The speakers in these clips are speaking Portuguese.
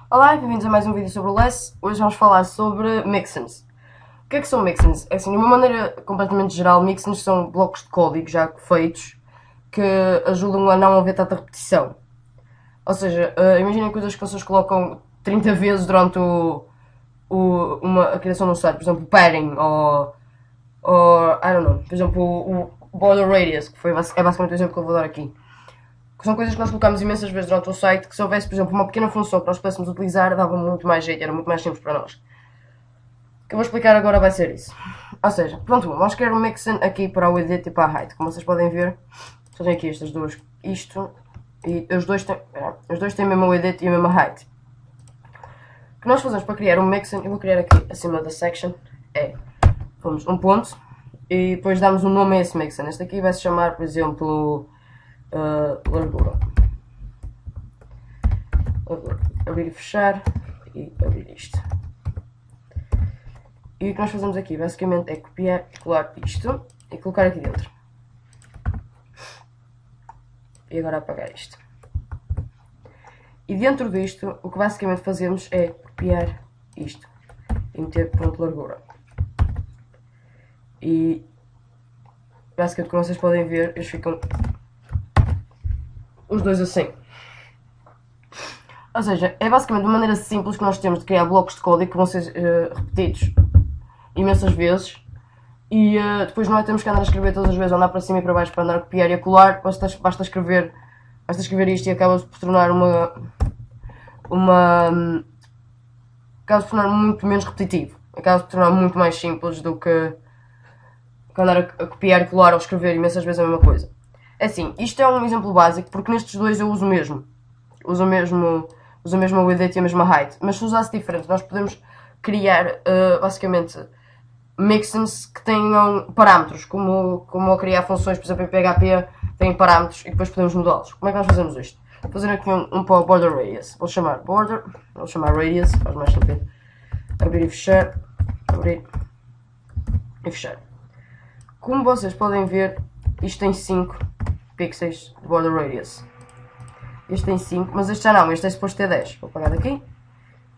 Olá e bem-vindos a mais um vídeo sobre o LESS. Hoje vamos falar sobre mixins. O que são mixins? É assim, de uma maneira completamente geral, mixins são blocos de código já feitos que ajudam a não haver tanta repetição. Ou seja, imaginem coisas que vocês colocam 30 vezes durante a criação de um site, por exemplo, padding ou I don't know, por exemplo, o border radius, que é basicamente o exemplo que eu vou dar aqui. Que são coisas que nós colocámos imensas vezes durante o site, que se houvesse, por exemplo, uma pequena função que nós pudéssemos utilizar, dava muito mais jeito, era muito mais simples para nós. O que eu vou explicar agora vai ser isso. Ou seja, pronto, vamos criar um mixin aqui para o edit e para a height. Como vocês podem ver, só tem aqui estas duas, isto, e os dois têm mesmo o edit e a mesma height. O que nós fazemos para criar um mixin, eu vou criar aqui acima da section, vamos um ponto, e depois damos um nome a esse mixin. Este aqui vai se chamar, por exemplo, largura. Abrir e fechar e abrir isto. E o que nós fazemos aqui basicamente é copiar e colar isto e colocar aqui dentro. E agora apagar isto. E dentro disto, o que basicamente fazemos é copiar isto e meter ponto largura. E basicamente, como vocês podem ver, eles ficam os dois assim. Ou seja, é basicamente uma maneira simples que nós temos de criar blocos de código que vão ser repetidos imensas vezes e depois não é termos que andar a escrever todas as vezes, andar para cima e para baixo para andar a copiar e a colar, basta escrever isto e acaba-se por tornar acaba-se por tornar muito menos repetitivo, acaba-se por tornar muito mais simples do que andar a copiar e colar ou escrever imensas vezes a mesma coisa. Assim, isto é um exemplo básico porque nestes dois eu uso o mesmo o edit e a mesma height, mas se usasse diferente nós podemos criar basicamente mixins que tenham parâmetros, como ao criar funções, por exemplo em PHP têm parâmetros e depois podemos mudá-los. Como é que nós fazemos isto? Vou fazer aqui um para o border radius, vou chamar radius, faz mais sentido. Abrir e fechar, abrir e fechar. Como vocês podem ver, isto tem 5 pixels de border radius. Este tem 5, mas este já não, este é suposto ter 10. Vou apagar daqui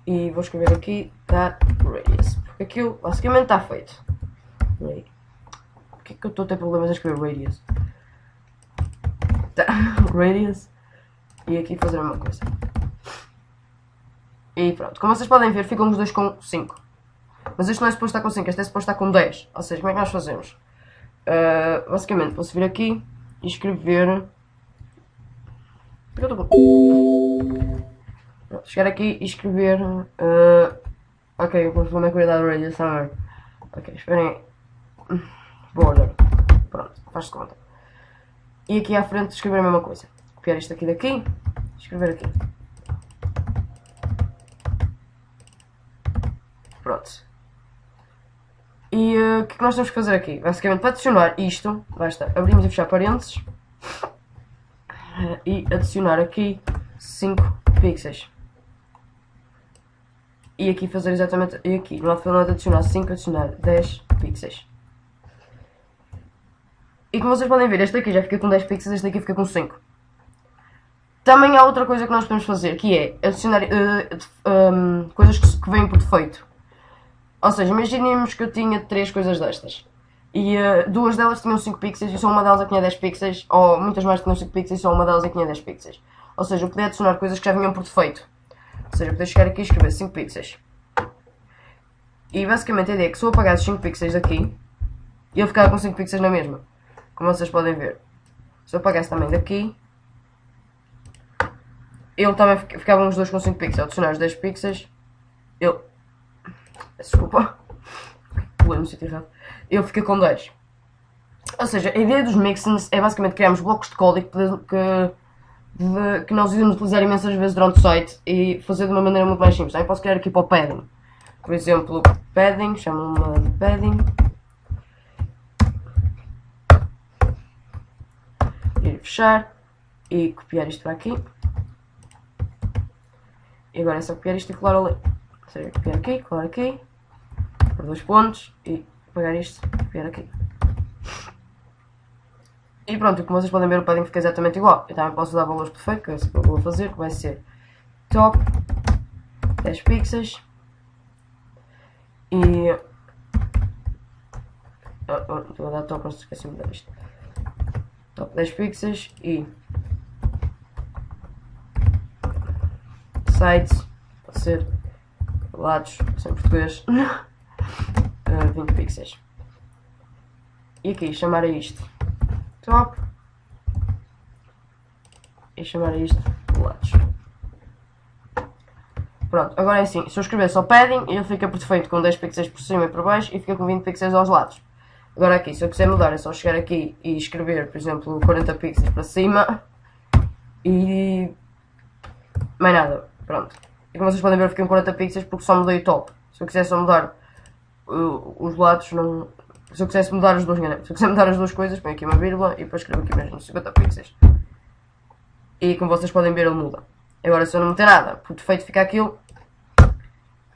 e vou escrever aqui radius, porque aquilo basicamente está feito. Porquê que eu estou a ter problemas a escrever radius? Radius e aqui fazer a mesma coisa. E pronto, como vocês podem ver, ficam os dois com 5. Mas este não é suposto estar com 5, este é suposto estar com 10. Ou seja, como é que nós fazemos? Basicamente, posso vir aqui e escrever. Chegar aqui e escrever. Ok, o problema é cuidar do radius também. Ok, esperem. Border. Pronto, faz-se conta. E aqui à frente escrever a mesma coisa. Copiar isto aqui daqui, escrever aqui. Pronto. E o que é que nós temos que fazer aqui? Basicamente, para adicionar isto, basta abrirmos e fechar parênteses e adicionar aqui 5 pixels. E aqui fazer exatamente, e aqui, no final de adicionar 5, adicionar 10 pixels. E como vocês podem ver, este aqui já fica com 10 pixels, este aqui fica com 5. Também há outra coisa que nós podemos fazer, que é adicionar coisas que vêm por defeito. Ou seja, imaginemos que eu tinha 3 coisas destas. E 2 delas tinham 5 pixels e só uma delas é que tinha 10 pixels, ou muitas mais tinham 5 pixels e só uma delas é que tinha 10 pixels. Ou seja, eu podia adicionar coisas que já vinham por defeito. Ou seja, eu podia chegar aqui e escrever 5 pixels. E basicamente a ideia é que se eu apagar os 5 pixels aqui, ele ficava com 5 pixels na mesma. Como vocês podem ver. Se eu apagasse também daqui, ele também ficavam os dois com 5 pixels. Adicionar os 10 pixels, desculpa, pulei no sítio errado. Ele fica com 10. Ou seja, a ideia dos mixins é basicamente criarmos blocos de código que nós iremos utilizar imensas vezes durante o site e fazer de uma maneira muito mais simples. Também posso criar aqui para o padding. Por exemplo, padding, chamo-me de padding. Ir fechar e copiar isto para aqui. E agora é só copiar isto e colar ali. Ou seja, copiar aqui, colar aqui, por 2 pontos e pegar isto, copiar aqui. E pronto, como vocês podem ver, o padding fica exatamente igual. Eu também posso dar valores por defeito, que é isso que eu vou fazer, que vai ser top 10 pixels e estou a dar top, não se esqueci-me de dar isto. Top 10 pixels e sides, pode ser lados, sem português, 20 pixels. E aqui chamar a isto top e chamar a isto lados. Pronto, agora é assim, se eu escrever só padding, ele fica por defeito com 10 pixels por cima e por baixo e fica com 20 pixels aos lados. Agora aqui, se eu quiser mudar, é só chegar aqui e escrever, por exemplo, 40 pixels para cima e mais nada, pronto. E como vocês podem ver, eu fiquei com 40 pixels porque só mudei o top. Se eu quiser só mudar os lados, não... Se eu quisesse mudar as duas, enganei. Se eu quiser mudar as duas coisas, põe aqui uma vírgula e depois escrevo aqui mesmo 50 pixels. E como vocês podem ver, ele muda. Agora, se eu não meter nada, por defeito fica aquilo.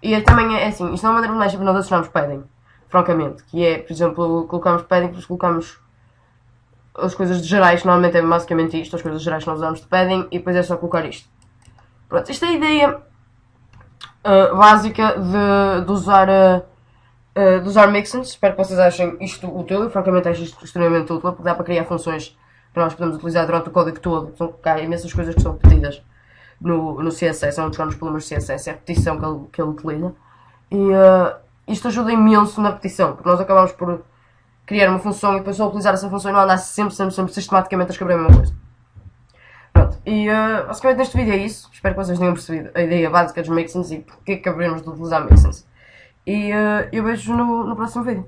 E também é assim, isto não é uma maneira mais para nós adicionarmos padding, francamente. Que é, por exemplo, colocamos padding, depois colocamos as coisas de gerais, que normalmente é basicamente isto, as coisas gerais que nós usamos de padding, e depois é só colocar isto. Pronto, isto é a ideia básica de usar mixins. Espero que vocês achem isto útil. Eu francamente acho isto extremamente útil, porque dá para criar funções que nós podemos utilizar durante o código todo. São imensas coisas que são repetidas no CSS, é um dos grandes problemas do CSS, é a repetição que ele utiliza. E isto ajuda imenso na repetição, porque nós acabamos por criar uma função e depois só utilizar essa função e não andar sempre sistematicamente a escrever a mesma coisa. Pronto, e basicamente neste vídeo é isso. Espero que vocês tenham percebido a ideia básica dos mixins e porque é que acabamos de utilizar mixins. E eu vejo no próximo vídeo.